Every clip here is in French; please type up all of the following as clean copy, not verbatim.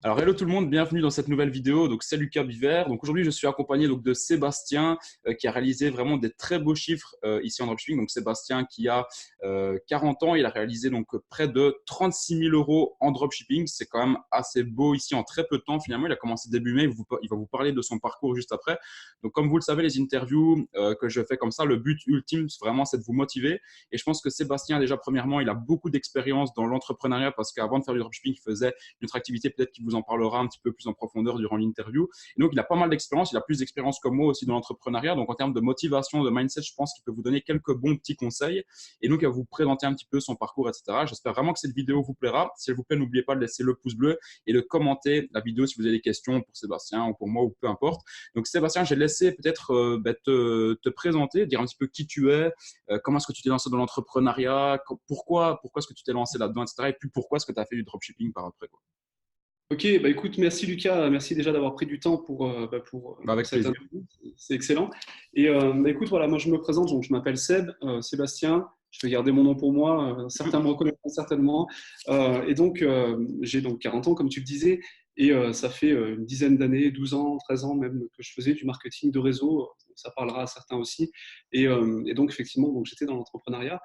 Alors, hello tout le monde, bienvenue dans cette nouvelle vidéo. Donc, c'est Lucas Biver. Donc, aujourd'hui, je suis accompagné de Sébastien qui a réalisé vraiment des très beaux chiffres ici en dropshipping. Donc, Sébastien qui a 40 ans, il a réalisé donc près de 36 000 euros en dropshipping. C'est quand même assez beau ici en très peu de temps. Finalement, il a commencé début mai. Il va vous parler de son parcours juste après. Donc, comme vous le savez, les interviews que je fais comme ça, le but ultime, vraiment, c'est de vous motiver. Et je pense que Sébastien, déjà, premièrement, il a beaucoup d'expérience dans l'entrepreneuriat parce qu'avant de faire du dropshipping, il faisait une autre activité peut-être qui vous en parlera un petit peu plus en profondeur durant l'interview. Et donc, il a pas mal d'expérience. Il a plus d'expérience que moi aussi dans l'entrepreneuriat. Donc, en termes de motivation, de mindset, je pense qu'il peut vous donner quelques bons petits conseils. Et donc, il va vous présenter un petit peu son parcours, etc. J'espère vraiment que cette vidéo vous plaira. Si elle vous plaît, n'oubliez pas de laisser le pouce bleu et de commenter la vidéo si vous avez des questions pour Sébastien ou pour moi ou peu importe. Donc, Sébastien, j'ai laissé peut-être te présenter, dire un petit peu qui tu es, comment est-ce que tu t'es lancé dans l'entrepreneuriat, pourquoi est-ce que tu t'es lancé là-dedans, etc. Et puis, pourquoi est-ce que tu as fait du dropshipping par après, quoi. Ok, bah écoute, merci Lucas, merci déjà d'avoir pris du temps pour Avec cette plaisir. interview, c'est excellent. Écoute, voilà, moi je me présente, donc je m'appelle Seb, Sébastien, je vais garder mon nom pour moi, certains me reconnaîtront certainement. J'ai donc 40 ans, comme tu le disais, ça fait une dizaine d'années, 12 ans, 13 ans même que je faisais du marketing de réseau, ça parlera à certains aussi. Et donc effectivement, donc, j'étais dans l'entrepreneuriat.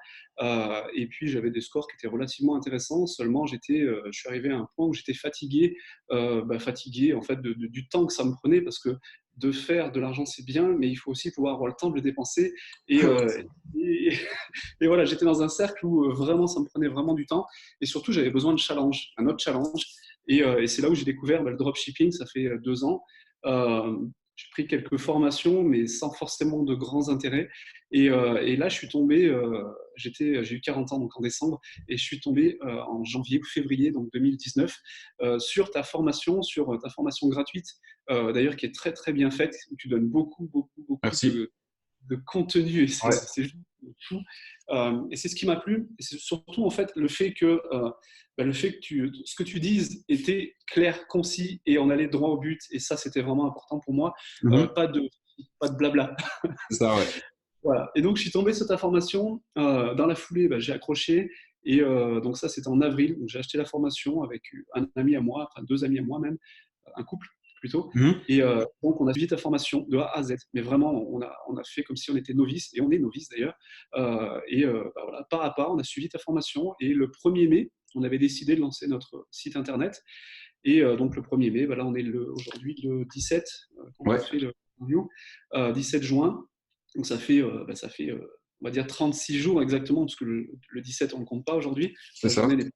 Et puis j'avais des scores qui étaient relativement intéressants. Seulement, je suis arrivé à un point où j'étais fatigué, fatigué en fait du temps que ça me prenait parce que de faire de l'argent c'est bien, mais il faut aussi pouvoir avoir le temps de le dépenser. Et, euh, et, et voilà, j'étais dans un cercle où vraiment ça me prenait vraiment du temps. Et surtout, j'avais besoin de challenge, un autre challenge. Et c'est là où j'ai découvert le dropshipping. Ça fait 2 ans. Euh, j'ai pris quelques formations, mais sans forcément de grands intérêts. Et là, je suis tombé, j'ai eu 40 ans donc en décembre, et je suis tombé en janvier ou février donc 2019 sur ta formation gratuite, d'ailleurs qui est très très bien faite, où tu donnes beaucoup Merci. de contenu, et Ouais. c'est juste fou. Et c'est ce qui m'a plu, et c'est surtout en fait le fait que ce que tu dises était clair, concis, et on allait droit au but, et ça c'était vraiment important pour moi. Mhm. Pas de blabla. C'est ça, ouais. Voilà. Et donc, je suis tombé sur ta formation. Dans la foulée, j'ai accroché. Donc, ça, c'était en avril. Donc, j'ai acheté la formation avec un ami à moi, enfin 2 amis à moi même, un couple plutôt. Mhm. Donc, on a suivi ta formation de A à Z. Mais vraiment, on a fait comme si on était novice, et on est novice d'ailleurs. Voilà, pas à pas, on a suivi ta formation. Et le 1er mai, on avait décidé de lancer notre site internet. Donc, le 1er mai, là, on est aujourd'hui le 17, quand on Ouais, fait le review, 17 juin. Donc on va dire 36 jours exactement, parce que le 17, on ne le compte pas aujourd'hui. c'est La ça. journée n'est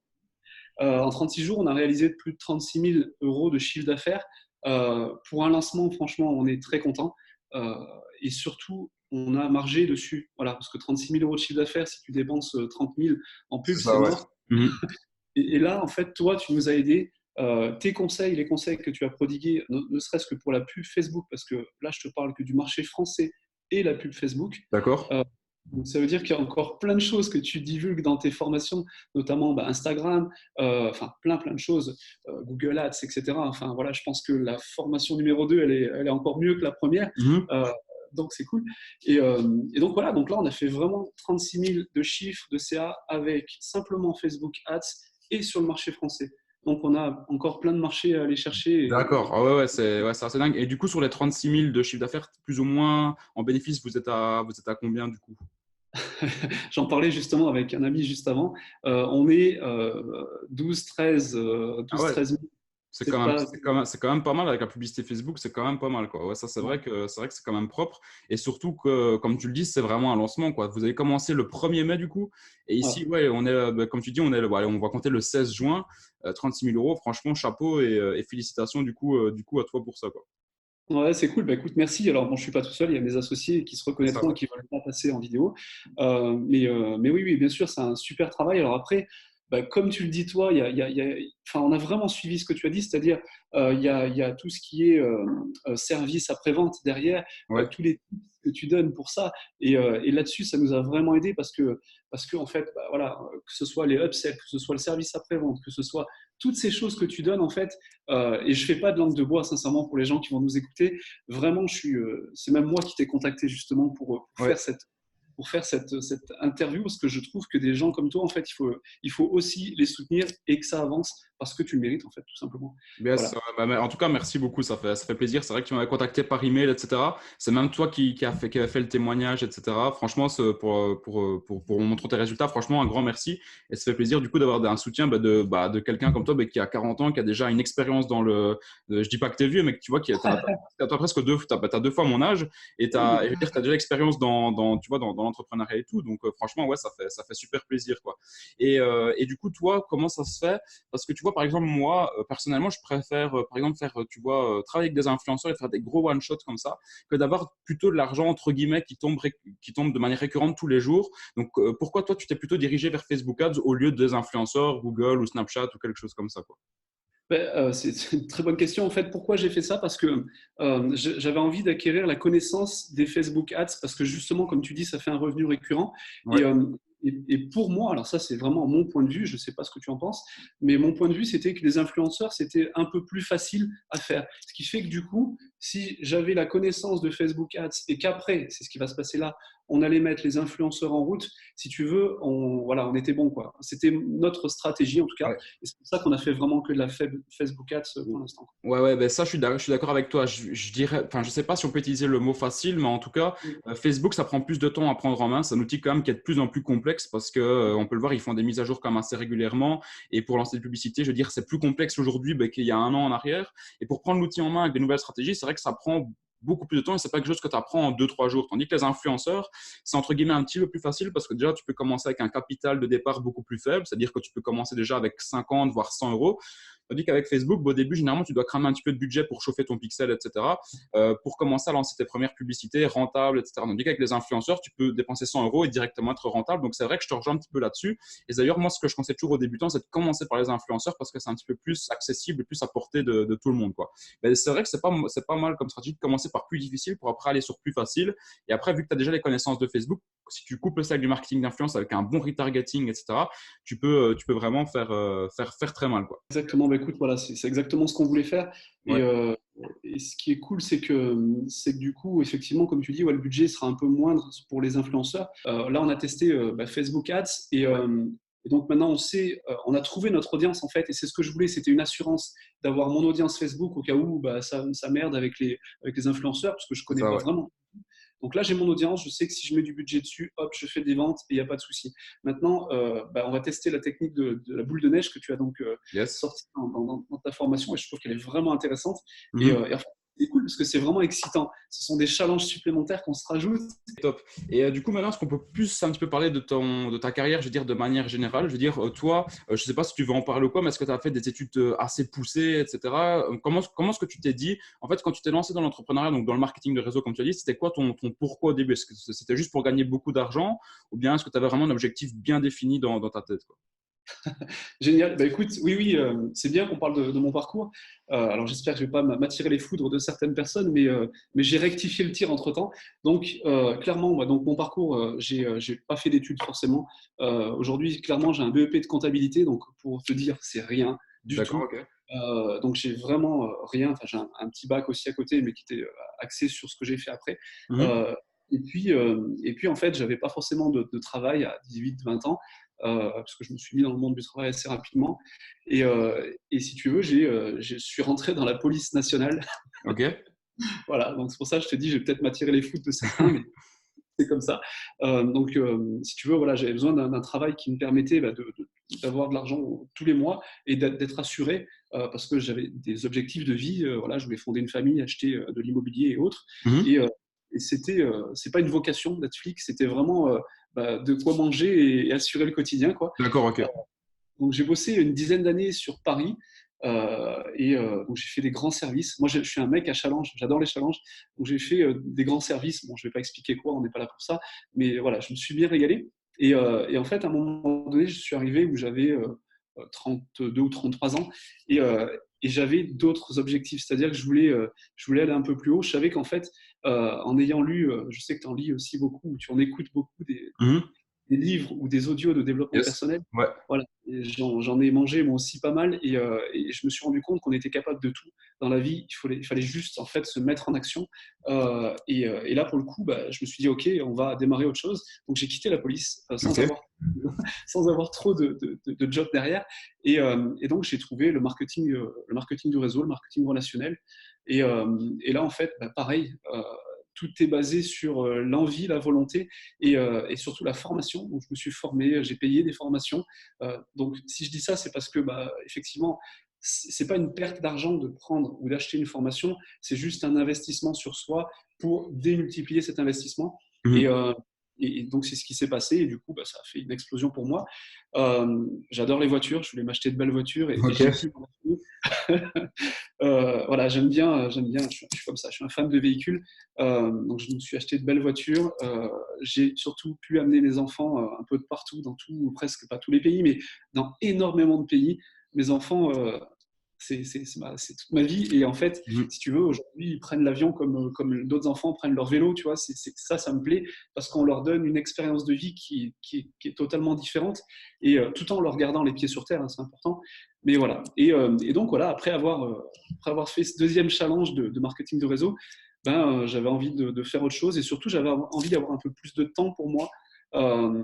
En 36 jours, on a réalisé plus de 36 000 euros de chiffre d'affaires. Pour un lancement, franchement, on est très content. Euh, et surtout, on a margé dessus. Voilà, parce que 36 000 euros de chiffre d'affaires, si tu dépenses 30 000 en C'est pub, c'est ça, ouais. mort. Mhm. Et là, en fait, toi, tu nous as aidés. Tes conseils, les conseils que tu as prodigués, ne serait-ce que pour la pub Facebook, parce que là, je te parle que du marché français et la pub Facebook. D'accord. Euh, donc ça veut dire qu'il y a encore plein de choses que tu divulgues dans tes formations, notamment Instagram, enfin plein de choses, Google Ads, etc. Enfin voilà, je pense que la formation numéro 2, elle est encore mieux que la première. Mhm. Euh, donc c'est cool. Et donc voilà, donc là on a fait vraiment 36 000 de chiffres de CA avec simplement Facebook Ads et sur le marché français. Donc on a encore plein de marchés à aller chercher. D'accord. Ah ouais, c'est assez dingue. Et du coup, sur les 36 000 de chiffre d'affaires, plus ou moins en bénéfice, vous êtes à combien du coup? J'en parlais justement avec un ami juste avant. On est 12-13 Ah ouais, 000. C'est pas. c'est quand même pas mal avec la publicité Facebook, c'est quand même pas mal, quoi. Ouais, ça, c'est vrai que c'est quand même propre. Et surtout que, comme tu le dis, c'est vraiment un lancement, quoi. Vous avez commencé le 1er mai, du coup. Et ici, Voilà. ouais, on est, comme tu dis, on va compter le 16 juin, 36 000 euros. Franchement, chapeau et félicitations, du coup, à toi pour ça, quoi. Ouais, c'est cool. Bah, écoute, merci. Alors, bon, je suis pas tout seul. Il y a mes associés qui se C'est ça, reconnaîtront et ouais. qui veulent pas passer en vidéo. Mais oui, oui, bien sûr, c'est un super travail. Alors après, comme tu le dis toi, enfin, on a vraiment suivi ce que tu as dit, c'est-à-dire il y a tout ce qui est service après-vente derrière, Ouais, tous les tips que tu donnes pour ça. Et là-dessus, ça nous a vraiment aidé parce que en fait, voilà, que ce soit les upsells, que ce soit le service après-vente, que ce soit toutes ces choses que tu donnes, en fait, et je fais pas de langue de bois, sincèrement, pour les gens qui vont nous écouter. Vraiment, c'est même moi qui t'ai contacté justement pour ouais. faire cette pour faire cette interview, parce que je trouve que des gens comme toi, en fait, il faut aussi les soutenir et que ça avance parce que tu le mérites, en fait, tout simplement. Yes, Voilà. mais en tout cas, merci beaucoup, ça fait plaisir. C'est vrai que tu m'avais contacté par email, etc. C'est même toi qui a fait le témoignage, etc. Franchement, pour montrer tes résultats, franchement, un grand merci. Et ça fait plaisir du coup d'avoir un soutien de quelqu'un comme toi qui a 40 ans, qui a déjà une expérience dans je dis pas que tu es vieux, mais que tu vois, t'as presque t'as 2 fois mon âge et je veux dire, t'as déjà l'expérience tu vois, dans l'entrepreneuriat et tout. Donc, franchement, ouais, ça fait super plaisir, quoi. Et du coup, toi, comment ça se fait? Parce que tu vois, par exemple, moi, personnellement, je préfère, par exemple, tu vois, travailler avec des influenceurs et faire des gros one-shots comme ça, que d'avoir plutôt de l'argent, entre guillemets, qui tombe de manière récurrente tous les jours. Donc, pourquoi toi, tu t'es plutôt dirigé vers Facebook Ads au lieu des influenceurs, Google ou Snapchat ou quelque chose comme ça, quoi? C'est une très bonne question. En fait, pourquoi j'ai fait ça? Parce que j'avais envie d'acquérir la connaissance des Facebook Ads, parce que justement, comme tu dis, ça fait un revenu récurrent. Ouais. Et, et pour moi, alors ça, c'est vraiment mon point de vue, je ne sais pas ce que tu en penses, mais mon point de vue, c'était que les influenceurs, c'était un peu plus facile à faire. Ce qui fait que du coup, si j'avais la connaissance de Facebook Ads et qu'après, c'est ce qui va se passer là, on allait mettre les influenceurs en route, si tu veux, voilà, on était bon, quoi. C'était notre stratégie, en tout cas. Ouais. Et c'est pour ça qu'on a fait vraiment que de la Facebook Ads pour l'instant. Ouais, ben ça, je suis d'accord avec toi. Je dirais, enfin, je sais pas si on peut utiliser le mot facile, mais en tout cas, Facebook, ça prend plus de temps à prendre en main. C'est un outil quand même qui est de plus en plus complexe parce que, on peut le voir, ils font des mises à jour quand même assez régulièrement. Et pour lancer des publicités, je veux dire, c'est plus complexe aujourd'hui qu'il y a un an en arrière. Et pour prendre l'outil en main avec des nouvelles stratégies, c'est vrai que ça prend beaucoup plus de temps et c'est pas quelque chose que tu apprends en 2, 3 jours. Tandis que les influenceurs, c'est entre guillemets un petit peu plus facile parce que déjà, tu peux commencer avec un capital de départ beaucoup plus faible. C'est-à-dire que tu peux commencer déjà avec 50, voire 100 euros. Tandis qu'avec Facebook, au début, généralement, tu dois cramer un petit peu de budget pour chauffer ton pixel, etc., pour commencer à lancer tes premières publicités rentables, etc. Tandis qu'avec les influenceurs, tu peux dépenser 100 euros et directement être rentable. Donc, c'est vrai que je te rejoins un petit peu là-dessus. Et d'ailleurs, moi, ce que je conseille toujours aux débutants, c'est de commencer par les influenceurs parce que c'est un petit peu plus accessible et plus à portée de tout le monde, quoi. Mais c'est vrai que c'est pas mal comme stratégie de commencer par plus difficile pour après aller sur plus facile. Et après, vu que tu as déjà les connaissances de Facebook, si tu couples ça avec du marketing d'influence, avec un bon retargeting, etc., tu peux vraiment faire très mal, quoi. Exactement, bah écoute, voilà, c'est exactement ce qu'on voulait faire. Et, Ouais. et ce qui est cool, c'est que du coup, effectivement, comme tu dis, ouais, le budget sera un peu moindre pour les influenceurs. Là, on a testé Facebook Ads et donc maintenant, on sait, on a trouvé notre audience en fait, et c'est ce que je voulais, c'était une assurance d'avoir mon audience Facebook au cas où ça merde avec les influenceurs, parce que je C'est connais ça, pas ouais. vraiment. Donc là, j'ai mon audience, je sais que si je mets du budget dessus, hop, je fais des ventes et il n'y a pas de souci. Maintenant, on va tester la technique de la boule de neige que tu as donc Yes. sortie dans ta formation et je trouve qu'elle est vraiment intéressante. Mhm. Et en fait, c'est cool parce que c'est vraiment excitant. Ce sont des challenges supplémentaires qu'on se rajoute. Top. Et du coup, maintenant, est-ce qu'on peut plus un petit peu parler de ta carrière, je veux dire, de manière générale? Je veux dire, toi, je ne sais pas si tu veux en parler ou quoi, mais est-ce que tu as fait des études assez poussées, etc. Comment est-ce que tu t'es dit, en fait, quand tu t'es lancé dans l'entrepreneuriat, donc dans le marketing de réseau, comme tu as dit, c'était quoi ton pourquoi au début? Est-ce que c'était juste pour gagner beaucoup d'argent ou bien est-ce que tu avais vraiment un objectif bien défini dans ta tête, quoi? Génial. Bah, écoute, oui, oui, c'est bien qu'on parle de mon parcours. Alors j'espère que je ne vais pas m'attirer les foudres de certaines personnes, mais j'ai rectifié le tir entre-temps. Donc clairement, moi, donc, mon parcours, j'ai pas fait d'études forcément. Aujourd'hui, clairement, j'ai un BEP de comptabilité, donc pour te dire, c'est rien du D'accord, tout. ok. Donc j'ai vraiment rien. Enfin, j'ai un petit bac aussi à côté, mais qui était axé sur ce que j'ai fait après. Mhm. Euh, et puis en fait, j'avais pas forcément de travail à 18-20 ans. Parce que je me suis mis dans le monde du travail assez rapidement. Et si tu veux, je suis rentré dans la police nationale. Ok. Voilà, donc c'est pour ça que je te dis, je vais peut-être m'attirer les foudres de certains, mais c'est comme ça. Donc, si tu veux, voilà, j'avais besoin d'un travail qui me permettait d'avoir de l'argent tous les mois et d'être assuré parce que j'avais des objectifs de vie. Voilà, je voulais fonder une famille, acheter de l'immobilier et autres. Mhm. Et, euh, et c'est pas une vocation Netflix, c'était vraiment de quoi manger et assurer le quotidien, quoi. D'accord, ok. Donc, j'ai bossé une dizaine d'années sur Paris. Donc j'ai fait des grands services. Moi, je suis un mec à challenge, j'adore les challenges. Donc j'ai fait des grands services. Bon, je vais pas expliquer quoi, on n'est pas là pour ça. Mais voilà, je me suis bien régalé. Et en fait, à un moment donné, je suis arrivé où j'avais 32 ou 33 ans et j'avais d'autres objectifs. C'est-à-dire que je voulais aller un peu plus haut. Je savais qu'en fait, en ayant lu, je sais que tu en lis aussi beaucoup, ou tu en écoutes beaucoup des livres ou des audios de développement Yes. personnel. Ouais. Voilà, j'en ai mangé moi aussi pas mal et je me suis rendu compte qu'on était capable de tout dans la vie. Il fallait juste en fait se mettre en action. Et là pour le coup, bah, je me suis dit ok, on va démarrer autre chose. Donc j'ai quitté la police Ok. sans avoir trop de job derrière. Et donc j'ai trouvé le marketing du réseau, le marketing relationnel. Et là en fait, bah, pareil. Tout est basé sur l'envie, la volonté et surtout la formation. Donc, je me suis formé, j'ai payé des formations. Donc, si je dis ça, c'est parce que, bah, effectivement, c'est pas une perte d'argent de prendre ou d'acheter une formation, c'est juste un investissement sur soi pour démultiplier cet investissement. Et, Mhm. euh, et donc, c'est ce qui s'est passé. Et du coup, bah, ça a fait une explosion pour moi. J'adore les voitures, je voulais m'acheter de belles voitures et j'ai Ok. pu m'en acheter. Voilà, j'aime bien, je suis comme ça, je suis un fan de véhicules. Donc je me suis acheté de belles voitures. J'ai surtout pu amener mes enfants un peu de partout, dans tout, ou presque pas tous les pays, mais dans énormément de pays. Mes enfants, c'est toute ma vie. Et en fait, Mhm. si tu veux, aujourd'hui, ils prennent l'avion comme d'autres enfants prennent leur vélo. Tu vois, ça me plaît parce qu'on leur donne une expérience de vie qui est totalement différente et tout en leur gardant les pieds sur terre, hein, c'est important. Mais voilà. Et donc voilà, après avoir fait ce deuxième challenge de marketing de réseau, ben, j'avais envie de faire autre chose et surtout j'avais envie d'avoir un peu plus de temps pour moi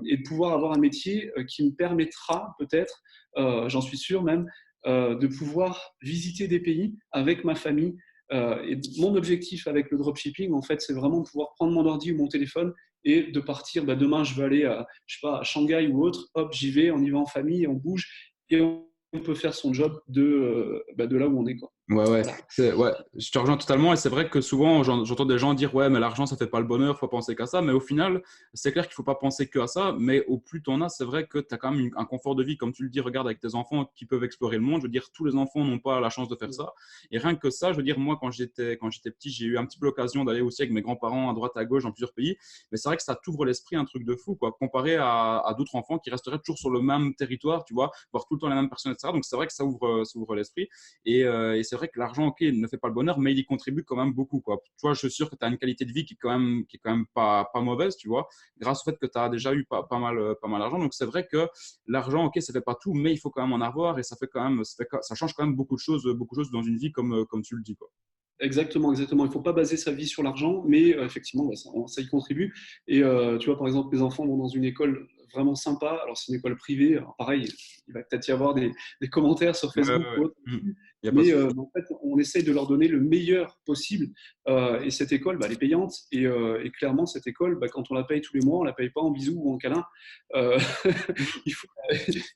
et de pouvoir avoir un métier qui me permettra peut-être, j'en suis sûr même, de pouvoir visiter des pays avec ma famille. Et mon objectif avec le dropshipping, en fait, c'est vraiment de pouvoir prendre mon ordi ou mon téléphone et de partir. Bah, demain, je veux aller je sais pas, à Shanghai ou autre. Hop, j'y vais, on y va en famille, on bouge et on peut faire son job de là où on est, quoi. Ouais, ouais. Voilà. Ouais, je te rejoins totalement et c'est vrai que souvent j'entends des gens dire ouais mais l'argent ça fait pas le bonheur, faut penser qu'à ça, mais au final c'est clair qu'il faut pas penser que à ça, mais au plus t'en as, c'est vrai que tu as quand même un confort de vie comme tu le dis, regarde avec tes enfants qui peuvent explorer le monde, je veux dire tous les enfants n'ont pas la chance de faire ça et rien que ça, je veux dire moi quand j'étais petit, j'ai eu un petit peu l'occasion d'aller aussi avec mes grands-parents à droite à gauche dans plusieurs pays, mais c'est vrai que ça t'ouvre l'esprit un truc de fou quoi, comparé à d'autres enfants qui resteraient toujours sur le même territoire, tu vois, voir tout le temps les mêmes personnes etc. Donc c'est vrai que ça ouvre l'esprit. Et c'est vrai que l'argent, ok, ne fait pas le bonheur, mais il y contribue quand même beaucoup, quoi. Tu vois, je suis sûr que tu as une qualité de vie qui est quand même pas mauvaise, tu vois, grâce au fait que tu as déjà eu pas mal d'argent. Donc, c'est vrai que l'argent, ok, ça fait pas tout, mais il faut quand même en avoir et ça fait quand même, ça change quand même beaucoup de choses dans une vie, comme tu le dis, quoi. Exactement, exactement. Il ne faut pas baser sa vie sur l'argent, mais effectivement, bah, ça y contribue. Et tu vois, par exemple, mes enfants vont dans une école vraiment sympa. Alors, c'est une école privée. Alors, pareil, il va peut-être y avoir des commentaires sur Ouais, ouais, Facebook ou ouais. autre. Il n'y a pas de Mais souci. en fait, on essaye de leur donner le meilleur possible. Et cette école, bah, elle est payante. Et clairement, cette école, bah, quand on la paye tous les mois, on ne la paye pas en bisous ou en câlin. Euh, il faut,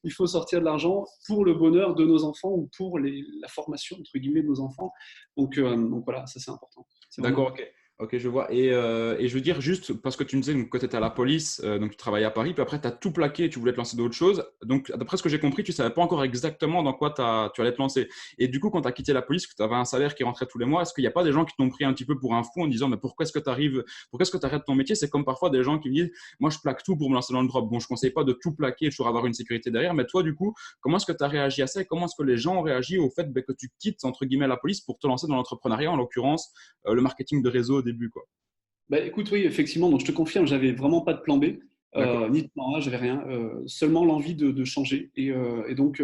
il faut sortir de l'argent pour le bonheur de nos enfants ou pour la formation, entre guillemets, de nos enfants. Donc voilà, ça c'est important. C'est vraiment D'accord, important. ok. Ok, je vois. Et je veux dire, juste parce que tu me disais donc, que tu étais à la police, donc tu travaillais à Paris, puis après tu as tout plaqué, tu voulais te lancer d'autres choses. Donc, d'après ce que j'ai compris, tu ne savais pas encore exactement dans quoi tu allais te lancer. Et du coup, quand tu as quitté la police, que tu avais un salaire qui rentrait tous les mois, est-ce qu'il n'y a pas des gens qui t'ont pris un petit peu pour un fou en disant, mais pourquoi est-ce que tu arrives, pourquoi est-ce que tu arrêtes ton métier? C'est comme parfois des gens qui me disent, moi je plaque tout pour me lancer dans le drop. Bon, je ne conseille pas de tout plaquer, toujours avoir une sécurité derrière, mais toi, du coup, comment est-ce que tu as réagi à ça et comment est-ce que les gens ont réagi au fait ben, que tu quittes, entre guillemets, la police pour te lancer dans l'entrepreneuriat, en l'occurrence, le marketing de réseau au début, quoi. Bah, écoute, oui, effectivement, donc je te confirme, j'avais vraiment pas de plan B, D'accord. ni de plan A, j'avais rien, seulement l'envie de changer. Donc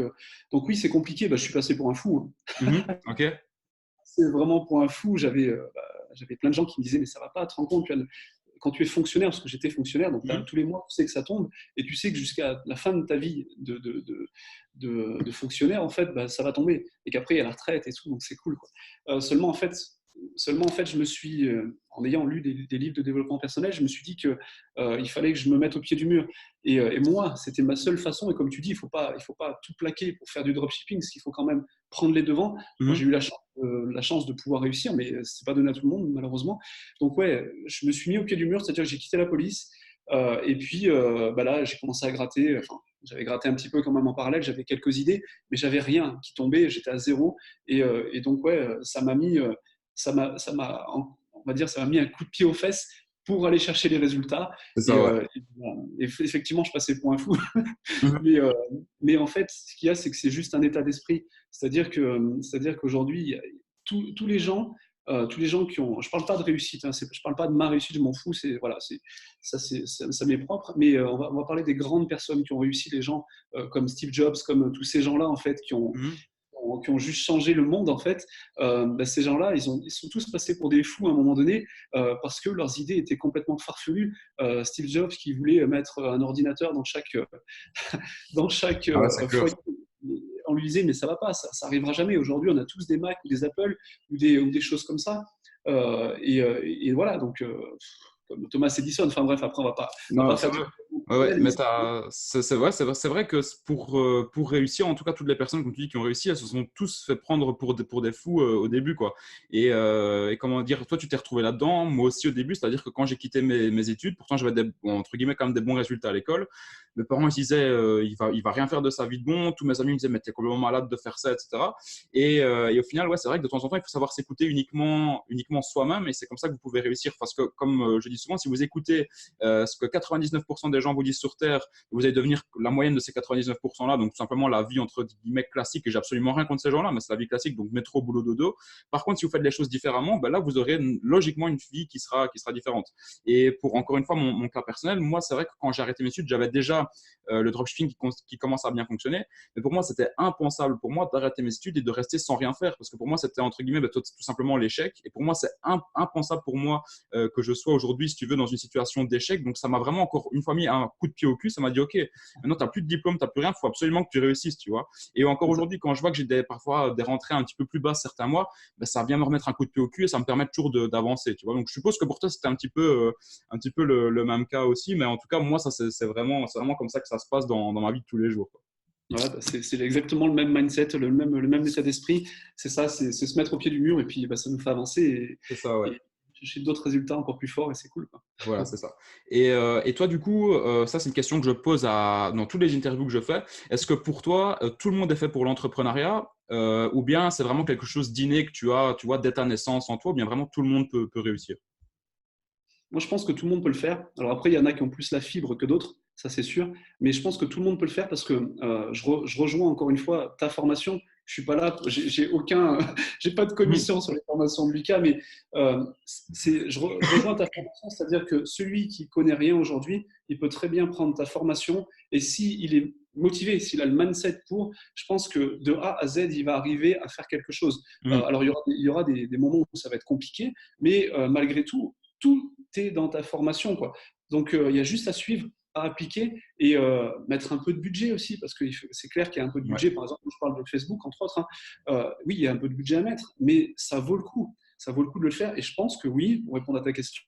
oui, c'est compliqué, bah, je suis passé pour un fou, hein. Mhm. Ok. C'est vraiment pour un fou. J'avais plein de gens qui me disaient, mais ça va pas, te rends compte, quand tu es fonctionnaire, parce que j'étais fonctionnaire, donc Mhm. tous les mois, tu sais que ça tombe, et tu sais que jusqu'à la fin de ta vie de fonctionnaire, en fait, bah, ça va tomber, et qu'après, il y a la retraite et tout, donc c'est cool, quoi. Seulement, en fait, je me suis, en ayant lu des livres de développement personnel, je me suis dit que il fallait que je me mette au pied du mur. Et moi, c'était ma seule façon, et comme tu dis, il faut pas tout plaquer pour faire du dropshipping, parce qu'il faut quand même prendre les devants. Moi, j'ai Mhm. eu la chance de pouvoir réussir, mais c'est pas donné à tout le monde, malheureusement. Donc ouais, je me suis mis au pied du mur, c'est-à-dire que j'ai quitté la police. Et puis bah là, j'ai commencé à gratter. Enfin, j'avais gratté un petit peu quand même en parallèle. J'avais quelques idées, mais j'avais rien qui tombait. J'étais à zéro. Et donc ouais, on va dire, ça m'a mis un coup de pied aux fesses pour aller chercher les résultats. C'est Et, ça, ouais. effectivement, je passais pour un fou. Mhm. mais, euh, mais en fait, ce qu'il y a, c'est que c'est juste un état d'esprit. C'est-à-dire qu'aujourd'hui, tous les gens tous les gens qui ont, je parle pas de réussite, hein, je parle pas de ma réussite, je m'en fous, voilà, ça m'est propre, mais on va parler des grandes personnes qui ont réussi, les gens comme Steve Jobs, comme tous ces gens-là en fait Mhm. qui ont juste changé le monde en fait. Ces gens-là, ils sont tous passés pour des fous à un moment donné parce que leurs idées étaient complètement farfelues. Steve Jobs qui voulait mettre un ordinateur dans chaque Ah ouais, c'est clair. foyer. On lui disait mais ça va pas, ça arrivera jamais. Aujourd'hui, on a tous des Mac ou des Apple ou des choses comme ça. Et voilà, donc comme Thomas Edison. Enfin bref, après on va Non, pas c'est faire tout vrai. le Ouais, ouais, monde, mais mais c'est vrai que pour réussir, en tout cas, toutes les personnes, comme tu dis, qui ont réussi, elles se sont tous fait prendre pour des fous au début, quoi. Et comment dire, toi, tu t'es retrouvé là-dedans, moi aussi au début, c'est-à-dire que quand j'ai quitté mes études, pourtant j'avais entre guillemets quand même des bons résultats à l'école. Mes parents ils se disaient, il va rien faire de sa vie de bon. Tous mes amis me disaient, mais t'es complètement malade de faire ça, etc. Et au final, ouais, c'est vrai que de temps en temps, il faut savoir s'écouter uniquement soi-même, et c'est comme ça que vous pouvez réussir. Parce que, comme je dis souvent, si vous écoutez ce que 99% des gens vous disent sur Terre, vous allez devenir la moyenne de ces 99%-là, donc tout simplement la vie entre guillemets classique, et j'ai absolument rien contre ces gens-là, mais c'est la vie classique, donc métro, boulot, dodo. Par contre, si vous faites les choses différemment, ben là, vous aurez logiquement une vie qui sera différente. Et pour encore une fois, mon cas personnel, moi, c'est vrai que quand j'ai arrêté mes études, j'avais déjà le dropshipping qui commence à bien fonctionner, mais pour moi, c'était impensable pour moi d'arrêter mes études et de rester sans rien faire, parce que pour moi, c'était entre guillemets tout simplement l'échec, et pour moi, c'est impensable pour moi que je sois aujourd'hui, si tu veux, dans une situation d'échec. Donc, ça m'a vraiment encore une fois mis un coup de pied au cul. Ça m'a dit, OK, maintenant, tu n'as plus de diplôme, tu n'as plus rien, il faut absolument que tu réussisses, tu vois. Et encore aujourd'hui, quand je vois que j'ai parfois des rentrées un petit peu plus basses certains mois, ben, ça vient me remettre un coup de pied au cul et ça me permet toujours d'avancer, tu vois. Donc, je suppose que pour toi, c'était un petit peu le même cas aussi. Mais en tout cas, moi, ça, c'est vraiment comme ça que ça se passe dans ma vie de tous les jours, quoi. ouais, bah, c'est exactement le même mindset, le même état d'esprit. C'est ça, c'est se mettre au pied du mur et puis bah, ça nous fait avancer C'est ça, ouais. et chercher d'autres résultats encore plus forts et c'est cool, quoi. Voilà, c'est ça. Et toi, du coup, ça, c'est une question que je pose dans toutes les interviews que je fais. Est-ce que pour toi, tout le monde est fait pour l'entrepreneuriat ou bien c'est vraiment quelque chose d'inné que tu vois, dès ta naissance en toi, ou bien vraiment tout le monde peut réussir? Moi, je pense que tout le monde peut le faire. Alors après, il y en a qui ont plus la fibre que d'autres, ça c'est sûr. Mais je pense que tout le monde peut le faire parce que je rejoins encore une fois ta formation. Je suis pas là, j'ai aucun, j'ai pas de Mhm. commission sur les formations de Lucas, mais je rejoins ta formation, c'est-à-dire que celui qui connaît rien aujourd'hui, il peut très bien prendre ta formation et s'il est motivé, s'il a le mindset pour, je pense que de A à Z, il va arriver à faire quelque chose. Mhm. Alors il y aura des moments où ça va être compliqué, mais malgré tout, tout est dans ta formation, quoi. Donc, il y a juste à suivre, à appliquer et mettre un peu de budget aussi, parce que c'est clair qu'il y a un peu de Ouais. budget. Par exemple, je parle de Facebook, entre autres, hein. Oui, il y a un peu de budget à mettre, mais ça vaut le coup. Ça vaut le coup de le faire. Et je pense que oui, pour répondre à ta question,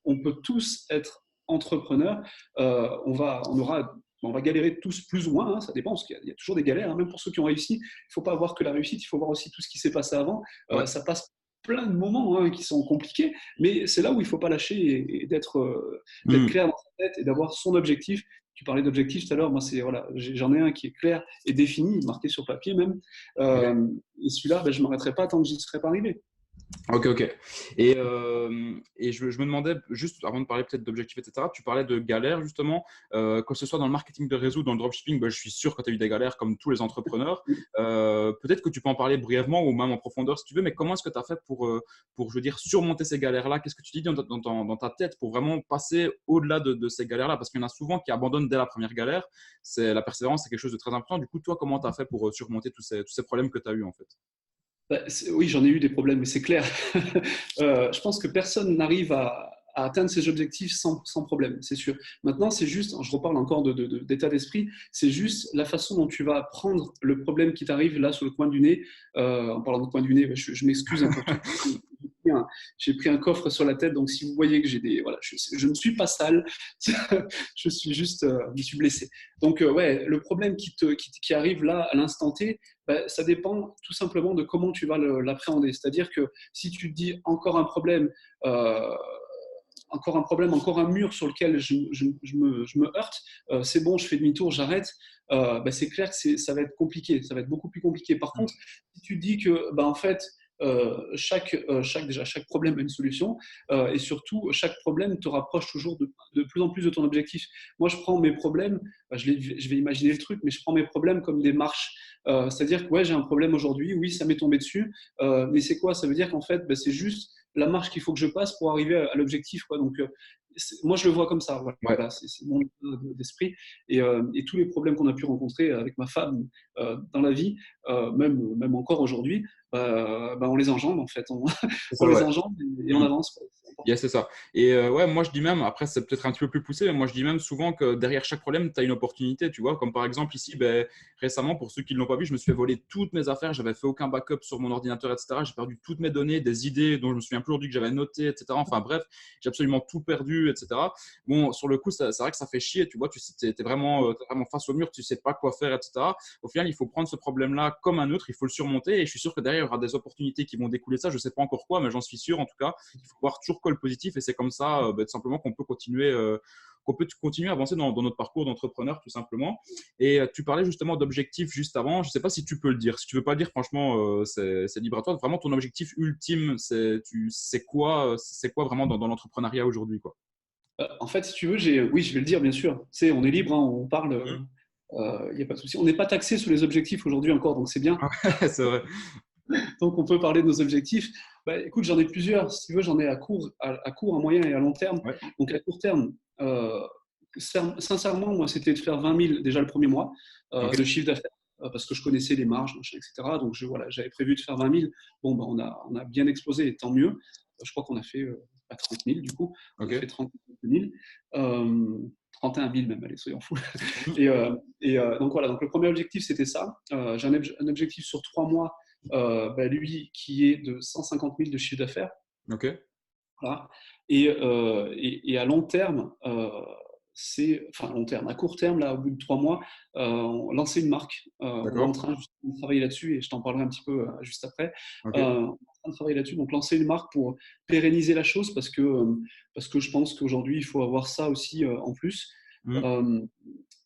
on peut tous être entrepreneurs. On va galérer tous plus ou moins, hein, ça dépend, parce qu'il y a toujours des galères, hein, même pour ceux qui ont réussi. Il ne faut pas voir que la réussite, il faut voir aussi tout ce qui s'est passé avant. Ouais. Ça passe plein de moments hein, qui sont compliqués, mais c'est là où il ne faut pas lâcher et d'être Mhm. clair dans sa tête et d'avoir son objectif. Tu parlais d'objectif tout à l'heure, moi voilà, j'en ai un qui est clair et défini, marqué sur papier même. Ok. Et celui-là, ben, je ne m'arrêterai pas tant que j'y serai pas arrivé. Ok, ok. Et je me demandais, juste avant de parler peut-être d'objectifs, etc., tu parlais de galères justement, que ce soit dans le marketing de réseau, dans le dropshipping, bah, je suis sûr que tu as eu des galères comme tous les entrepreneurs. Peut-être que tu peux en parler brièvement ou même en profondeur si tu veux, mais comment est-ce que tu as fait je veux dire, surmonter ces galères-là? Qu'est-ce que tu dis dans ta tête pour vraiment passer au-delà de ces galères-là? Parce qu'il y en a souvent qui abandonnent dès la première galère. La persévérance, c'est quelque chose de très important. Du coup, toi, comment tu as fait pour surmonter tous ces problèmes que tu as eu en fait? Bah, oui, j'en ai eu des problèmes, mais c'est clair. Je pense que personne n'arrive à atteindre ses objectifs sans problème, c'est sûr. Maintenant, c'est juste, je reparle encore d'état d'esprit, c'est juste la façon dont tu vas prendre le problème qui t'arrive là sur le coin du nez. En parlant de coin du nez, je m'excuse hein, pour tout. J'ai pris un coffre sur la tête, donc si vous voyez que j'ai des, voilà, je ne suis pas sale, je suis juste, je me suis blessé. Donc ouais, le problème qui arrive là à l'instant T, ben, ça dépend tout simplement de comment tu vas l'appréhender. C'est-à-dire que si tu te dis euh, encore un mur sur lequel je me heurte, c'est bon, je fais demi-tour, j'arrête, ben, c'est clair que ça va être compliqué, ça va être beaucoup plus compliqué. Par contre, si tu te dis que, ben, en fait, chaque problème a une solution et surtout, chaque problème te rapproche toujours de plus en plus de ton objectif. Moi, je prends mes problèmes, je vais imaginer le truc, mais je prends mes problèmes comme des marches. C'est-à-dire que ouais, j'ai un problème aujourd'hui, oui, ça m'est tombé dessus, mais c'est quoi? Ça veut dire qu'en fait, c'est juste la marche qu'il faut que je passe pour arriver à l'objectif, quoi. Donc, moi, je le vois comme ça. Ouais. Voilà, c'est mon état d'esprit. Et tous les problèmes qu'on a pu rencontrer avec ma femme dans la vie, même encore aujourd'hui, on les engendre en fait. C'est On ça, les ouais. engendre et on Mm. avance, quoi. C'est important. Yeah, c'est ça. Et ouais, moi je dis même, après c'est peut-être un petit peu plus poussé, mais moi je dis même souvent que derrière chaque problème, tu as une opportunité, tu vois. Comme par exemple ici, récemment, pour ceux qui ne l'ont pas vu, je me suis fait voler toutes mes affaires, j'avais fait aucun backup sur mon ordinateur, etc. J'ai perdu toutes mes données, des idées dont je me souviens plus aujourd'hui que j'avais notées, etc. Enfin bref, j'ai absolument tout perdu, etc. Bon, sur le coup, c'est vrai que ça fait chier, tu vois, tu sais, t'es t'es vraiment face au mur, tu sais pas quoi faire, etc. Au final, il faut prendre ce problème-là comme un autre, il faut le surmonter et je suis sûr que derrière, il y aura des opportunités qui vont découler de ça. Je sais pas encore quoi, mais j'en suis sûr en tout cas. Il faut voir toujours quoi le positif et c'est comme ça tout simplement qu'on peut continuer à avancer dans notre parcours d'entrepreneur tout simplement. Et tu parlais justement d'objectifs juste avant. Je ne sais pas si tu peux le dire. Si tu ne veux pas le dire, franchement, c'est libre à toi. Vraiment, ton objectif ultime, c'est quoi vraiment dans l'entrepreneuriat aujourd'hui, quoi? En fait, si tu veux, oui, je vais le dire, bien sûr. Tu sais, on est libre, hein, on parle, Mhm. il n'y a pas de souci. On n'est pas taxé sur les objectifs aujourd'hui encore, donc c'est bien. C'est vrai. Donc, on peut parler de nos objectifs. Écoute, j'en ai plusieurs. Si tu veux, j'en ai à court, à moyen et à long terme. Ouais. Donc, à court terme, sincèrement, moi, c'était de faire 20 000 déjà le premier mois Ok. de chiffre d'affaires parce que je connaissais les marges, machin, etc. Donc, voilà, j'avais prévu de faire 20 000. Bon, on a bien explosé, et tant mieux. Je crois qu'on a fait 30 000 du coup. On a Ok. fait 30 000. 31 000 même, allez, soyons fous. Mhm. Donc voilà, donc le premier objectif, c'était ça. J'ai un objectif sur 3 mois, lui, qui est de 150 000 de chiffre d'affaires. Ok. Voilà. Et à long terme, enfin à long terme, à court terme, là, au bout de 3 mois, lancer une marque. On est en D'accord. train de travailler là-dessus et je t'en parlerai un petit peu juste après. Ok. On est en train de travailler là-dessus, donc lancer une marque pour pérenniser la chose parce que je pense qu'aujourd'hui, il faut avoir ça aussi en plus. Mhm.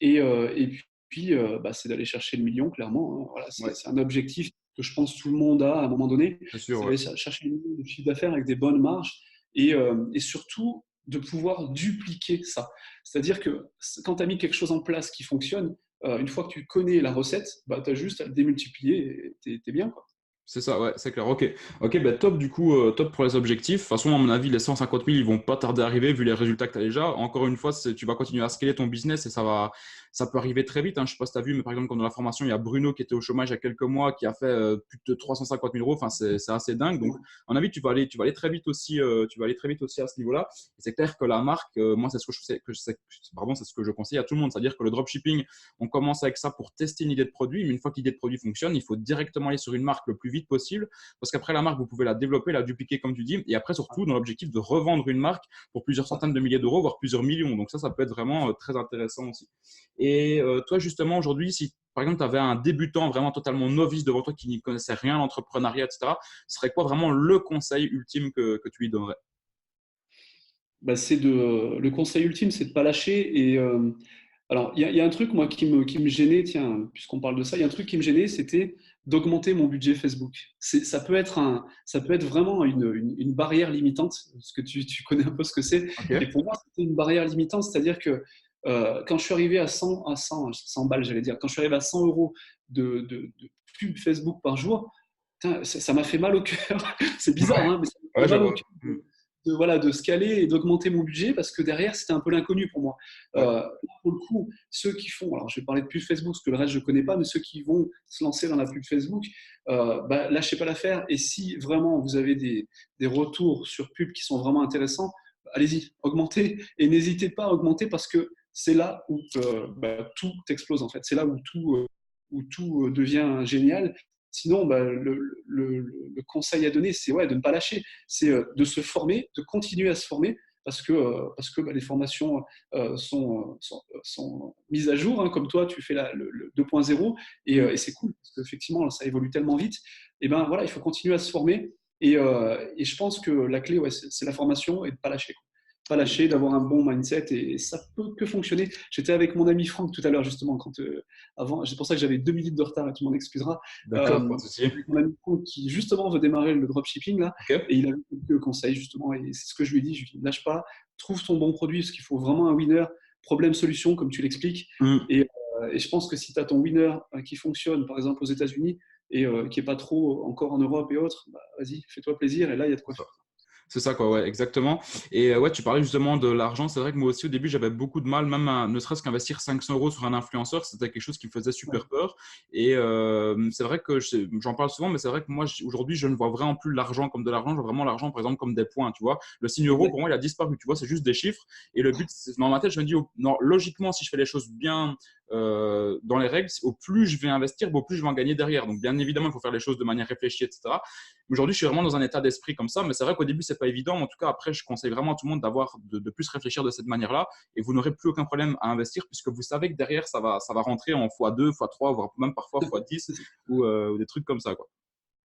Euh, et puis, c'est d'aller chercher le million, clairement, hein. Voilà, Ouais. c'est un objectif que je pense tout le monde a à un moment donné. C'est sûr. C'est Ouais. d'aller chercher le million de chiffre d'affaires avec des bonnes marges et surtout de pouvoir dupliquer ça. C'est-à-dire que quand tu as mis quelque chose en place qui fonctionne, une fois que tu connais la recette, tu as juste à le démultiplier et tu es bien, quoi. C'est ça, ouais, c'est clair. Ok, ok, top du coup, top pour les objectifs. De toute façon, à mon avis, les 150 000, ils vont pas tarder à arriver vu les résultats que tu as déjà. Encore une fois, tu vas continuer à scaler ton business et ça peut arriver très vite, hein. Je sais pas si tu as vu, mais par exemple, quand dans la formation, il y a Bruno qui était au chômage il y a quelques mois, qui a fait plus de 350 000 euros. Enfin, c'est assez dingue. Donc, à mon avis, tu vas aller très vite aussi, tu vas aller très vite aussi à ce niveau-là. Et c'est clair que la marque, moi, c'est ce que c'est ce que je conseille à tout le monde. C'est-à-dire que le dropshipping, on commence avec ça pour tester une idée de produit, mais une fois que l'idée de produit fonctionne, il faut directement aller sur une marque le plus vite possible, parce qu'après la marque, vous pouvez la développer, la dupliquer comme tu dis, et après surtout dans l'objectif de revendre une marque pour plusieurs centaines de milliers d'euros, voire plusieurs millions. Donc ça peut être vraiment très intéressant aussi. Et toi justement aujourd'hui, si par exemple tu avais un débutant vraiment totalement novice devant toi qui n'y connaissait rien à l'entrepreneuriat, etc., ce serait quoi vraiment le conseil ultime que tu lui donnerais? Le conseil ultime, c'est de ne pas lâcher. Alors, il y a un truc, moi, qui me gênait, tiens, puisqu'on parle de ça, il y a un truc qui me gênait, c'était d'augmenter mon budget Facebook. Ça peut être vraiment une barrière limitante, parce que tu connais un peu ce que c'est. Et Ok. pour moi, c'était une barrière limitante, c'est-à-dire que quand je suis arrivé à 100 balles, j'allais dire, quand je suis arrivé à 100 euros de pub Facebook par jour, putain, ça m'a fait mal au cœur. C'est bizarre, Ouais, hein, mais ça m'a ouais, fait je mal au vois. cœur voilà, de scaler et d'augmenter mon budget parce que derrière, c'était un peu l'inconnu pour moi. Ouais. Pour le coup, ceux qui font, alors je vais parler de pub Facebook parce que le reste, je ne connais pas, mais ceux qui vont se lancer dans la pub Facebook, lâchez pas l'affaire. Et si vraiment vous avez des retours sur pub qui sont vraiment intéressants, allez-y, augmentez et n'hésitez pas à augmenter parce que c'est là où tout explose en fait. C'est là où tout devient génial. Sinon, le conseil à donner, c'est ouais, de ne pas lâcher, c'est de se former, de continuer à se former, parce que les formations sont mises à jour, hein, comme toi, tu fais le 2.0, Mm. et c'est cool, parce qu'effectivement, ça évolue tellement vite. Et ben voilà, il faut continuer à se former, et je pense que la clé, ouais, c'est la formation et de ne pas lâcher. pas lâcher, d'avoir un bon mindset et ça peut que fonctionner. J'étais avec mon ami Franck tout à l'heure justement, avant, c'est pour ça que j'avais 2 minutes de retard et tu m'en excuseras. D'accord, pas de souci. Avec mon ami Franck qui justement veut démarrer le dropshipping là, Ok. et il a quelques conseils justement et c'est ce que je lui ai dit. Je lui ai dit lâche pas, trouve ton bon produit parce qu'il faut vraiment un winner, problème-solution comme tu l'expliques. Mm. Et je pense que si tu as ton winner qui fonctionne par exemple aux États-Unis et qui est pas trop encore en Europe et autres, bah, vas-y, fais-toi plaisir et là il y a de quoi faire. C'est ça, quoi, ouais, exactement. Et ouais, tu parlais justement de l'argent. C'est vrai que moi aussi, au début, j'avais beaucoup de mal, même ne serait-ce qu'investir 500 euros sur un influenceur, c'était quelque chose qui me faisait Ouais. super peur. Et c'est vrai que j'en parle souvent, mais c'est vrai que moi, aujourd'hui, je ne vois vraiment plus l'argent comme de l'argent. Je vois vraiment l'argent, par exemple, comme des points, tu vois. Le signe euro, pour moi, il a disparu, tu vois, c'est juste des chiffres. Et le but, dans ma tête, je me dis, non, logiquement, si je fais les choses bien dans les règles, au plus je vais investir, au plus je vais en gagner derrière. Donc, bien évidemment, il faut faire les choses de manière réfléchie, etc. Aujourd'hui, je suis vraiment dans un état d'esprit comme ça, mais c'est vrai qu'au début, c'est pas évident. Mais en tout cas, après, je conseille vraiment à tout le monde de plus réfléchir de cette manière-là et vous n'aurez plus aucun problème à investir puisque vous savez que derrière, ça va rentrer en x2, x3, voire même parfois x10 ou des trucs comme ça, quoi.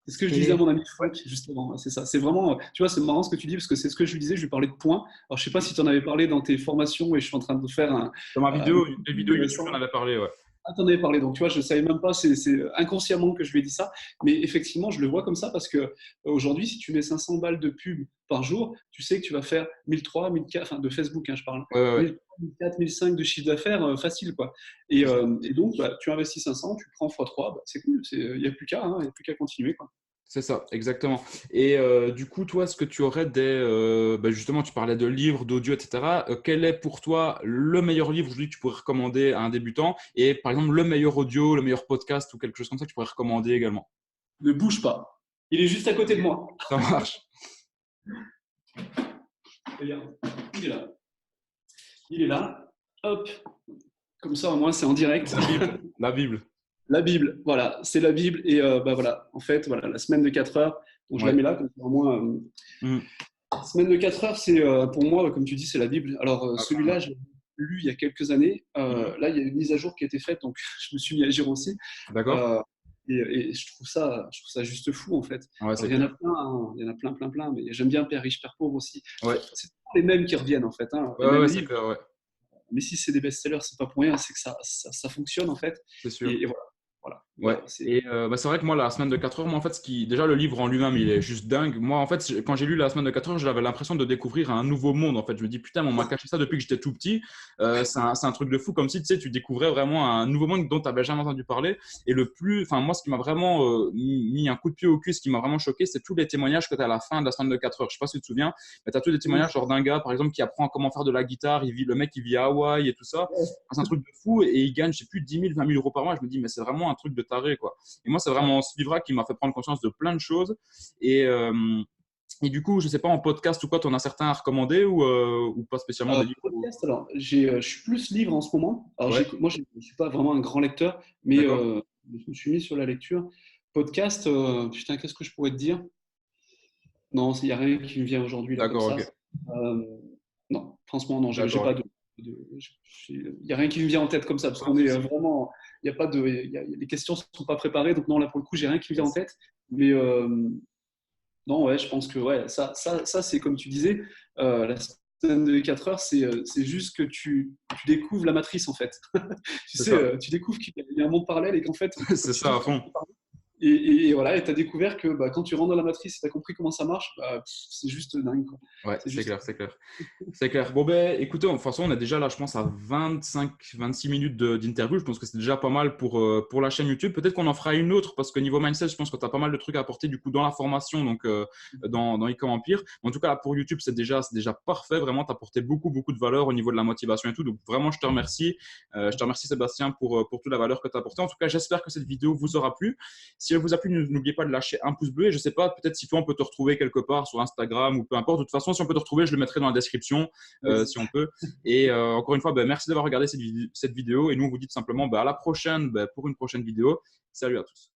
C'est ce que je disais à Et mon ami Franck, justement. C'est ça. C'est vraiment, tu vois, c'est marrant ce que tu dis parce que c'est ce que je lui disais. Je lui parlais de points. Alors, je sais pas si tu en avais parlé dans tes formations et je suis en train de faire dans ma un vidéo, une vidéo YouTube, récent. on en avait parlé, ouais. Ah, t'en avais parlé, donc tu vois, je ne savais même pas, c'est inconsciemment que je lui ai dit ça, mais effectivement, je le vois comme ça parce que aujourd'hui, si tu mets 500 balles de pub par jour, tu sais que tu vas faire 1300, 1400, enfin de Facebook, hein, je parle, Ouais, ouais, ouais. 1300, 1400, 1500 de chiffre d'affaires facile, quoi. Et donc, bah, tu investis 500, tu prends x3, bah, c'est cool, il n'y a plus qu'à, hein, il y a plus qu'à continuer, quoi. C'est ça, exactement. Et du coup, toi, est-ce que tu aurais justement, tu parlais de livres, d'audio, etc. Quel est pour toi le meilleur livre aujourd'hui que tu pourrais recommander à un débutant? Et par exemple, le meilleur audio, le meilleur podcast ou quelque chose comme ça que tu pourrais recommander également? Ne bouge pas. Il est juste à côté de moi. Ça marche. Regarde, il est là. Il est là. Hop. Comme ça, au moins, c'est en direct. La Bible. La Bible, voilà, c'est la Bible. Et bah voilà, en fait, voilà, la semaine de 4 heures, donc je la Ouais. mets là, comme ça, au moins. Mm. La semaine de 4 heures, c'est pour moi, comme tu dis, c'est la Bible. Alors, Ah, celui-là, je l'ai lu il y a quelques années. mhm. Là, il y a une mise à jour qui a été faite, donc je me suis mis à agir aussi. D'accord? Euh, et je trouve ça juste fou, en fait. Ouais, Alors, c'est il y en a clair. plein, hein, il y en a plein, plein, plein, mais j'aime bien Père riche, Père pauvre aussi. Ouais, C'est toujours les mêmes qui reviennent, en fait, hein, ouais, les mêmes ouais, c'est livres. clair, ouais. Mais si c'est des best-sellers, c'est pas pour rien, c'est que ça fonctionne, en fait. C'est sûr. Et voilà. Voilà, Ouais, voilà, c'est et c'est vrai que moi, la semaine de 4 heures, moi, en fait, déjà, le livre en lui-même, il est juste dingue. Moi, en fait, quand j'ai lu la semaine de 4 heures, j'avais l'impression de découvrir un nouveau monde. En fait, je me dis, putain, mais on m'a caché ça depuis que j'étais tout petit. C'est un truc de fou, comme si, tu sais, tu découvrais vraiment un nouveau monde dont tu n'avais jamais entendu parler. Et enfin, moi, ce qui m'a vraiment mis un coup de pied au cul, ce qui m'a vraiment choqué, c'est tous les témoignages que tu as à la fin de la semaine de 4 heures. Je sais pas si tu te souviens, mais tu as tous des témoignages, genre d'un gars, par exemple, qui apprend comment faire de la guitare. Le mec, il vit à Hawaï et tout ça. C'est un truc de fou et il gagne, je sais plus, 10 000, 20 000 euros par mois. Je me dis, mais c'est vraiment un truc de taré, quoi. Et moi, c'est vraiment ce livre-là qui m'a fait prendre conscience de plein de choses. Et, euh, et du coup, je sais pas, en podcast ou quoi, tu en as certains à recommander ou pas spécialement des livres podcast, alors, je suis plus livre en ce moment. Alors, Ouais, moi, je ne suis pas vraiment un grand lecteur, mais d'accord. je me suis mis sur la lecture. Podcast, putain, qu'est-ce que je pourrais te dire? Non, il n'y a rien qui me vient aujourd'hui là comme D'accord, ça. ok. Euh, non, franchement, non, j'ai D'accord, pas ok. il n'y a rien qui me vient en tête comme ça, parce Pas de qu'on est souci. vraiment, il y a pas de, les questions ne sont pas préparées, donc non, là pour le coup, j'ai rien qui me vient en tête. Mais non, ouais, je pense que ouais, ça c'est comme tu disais, la semaine de 4 heures, c'est juste que tu découvres la matrice en fait. Tu C'est sais, ça. tu découvres qu'il y a un monde parallèle et qu'en fait, C'est tu te ça à fond. et voilà, et tu as découvert que bah, quand tu rentres dans la matrice et tu as compris comment ça marche, bah, c'est juste dingue. Quoi. Ouais, C'est c'est juste. clair, c'est clair. C'est clair. Bon, ben, écoutez, de toute façon, on est déjà là, je pense, à 25-26 minutes d'interview. Je pense que c'est déjà pas mal pour la chaîne YouTube. Peut-être qu'on en fera une autre parce que niveau mindset, je pense que tu as pas mal de trucs à apporter du coup dans la formation, donc dans Ecom Empire. En tout cas, là, pour YouTube, c'est déjà parfait. Vraiment, tu as apporté beaucoup, beaucoup de valeur au niveau de la motivation et tout. Donc, vraiment, je te remercie. Je te remercie, Sébastien, pour toute la valeur que tu as apportée. En tout cas, j'espère que cette vidéo vous aura plu. Si elle vous a plu, n'oubliez pas de lâcher un pouce bleu. Et je sais pas, peut-être si toi, on peut te retrouver quelque part sur Instagram ou peu importe. De toute façon, si on peut te retrouver, je le mettrai dans la description Yes. si on peut. Et encore une fois, ben, merci d'avoir regardé cette vidéo. Et nous, on vous dit tout simplement ben, à la prochaine ben, pour une prochaine vidéo. Salut à tous.